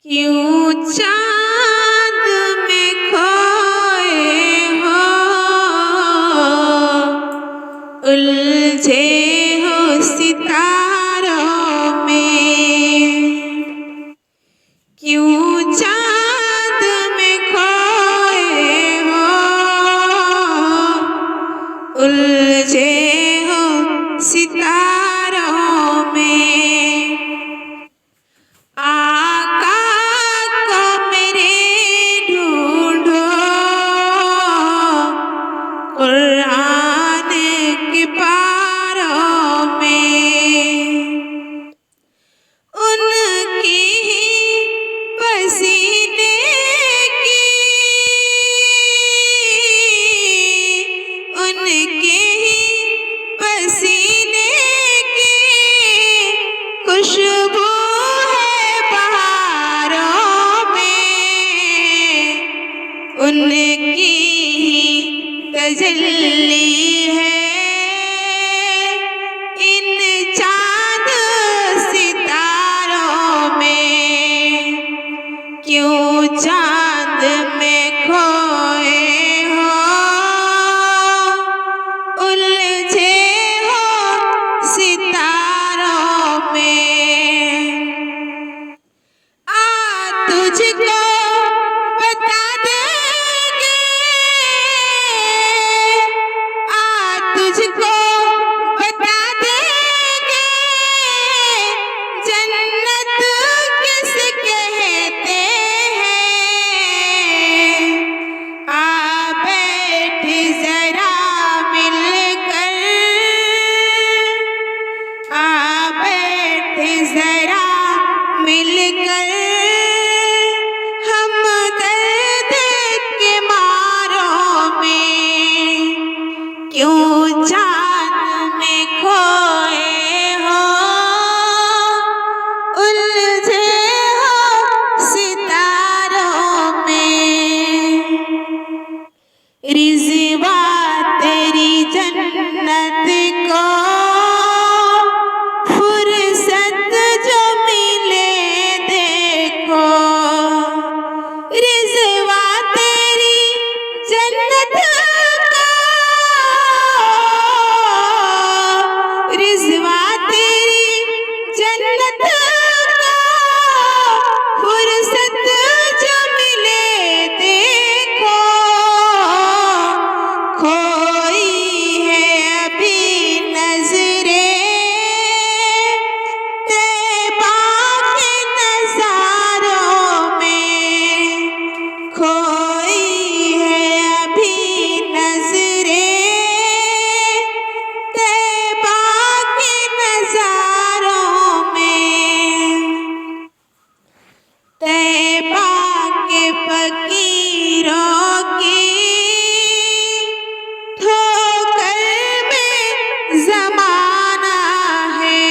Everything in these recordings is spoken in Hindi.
क्यों चाँद में खोए हो, उलझे हो सितारों में। क्यों चाँद में खोए हो, उलझे हो सितारों में। आका को मेरे ढूंढो, कुरान के पारों में। उनकी ही पसीने की, उनके ही पसीने की खुशबू उनकी ही तजल्ली है इन चाँद सितारों में। क्यों चाँद में खोए हो, उलझे हो सितारों में। तुझको बता देंगे, तुझको बता देंगे जन्नत किसे कहते हैं। बैठ जरा मिलकर, बैठ जरा मिलकर क्यों चाँद में खोए हो, उलझे हो सितारों में। रिज़वा तेरी जन्नत को फुर्सत जो मिले देखो। रिज़वा तेरी जन्नत रिज़वा तेरी जन्नत को फुर्सत जो मिले देखो। खोई है अभी नज़रें तैबा के नज़ारों में। खोई है अभी नज़रें तैबा के फकीरों की ठोकर में ज़माना है।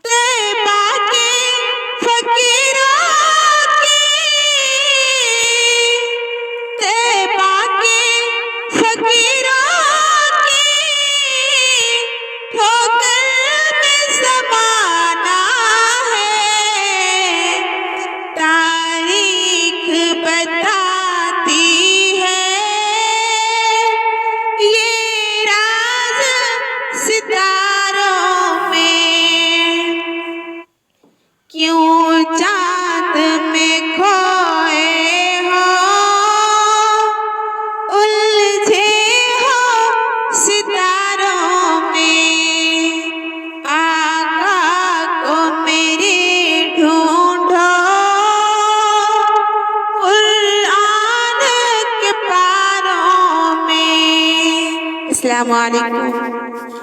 तैबा के फकीरों की, तैबा के फकीरों की ठोकर में ज़माना बताती है ये राज सितारों में। क्यों चाँद में खोए हो, उलझे हो सितारों में। आका को मेरे ढूंढो, अस्सलामु अलैकुम।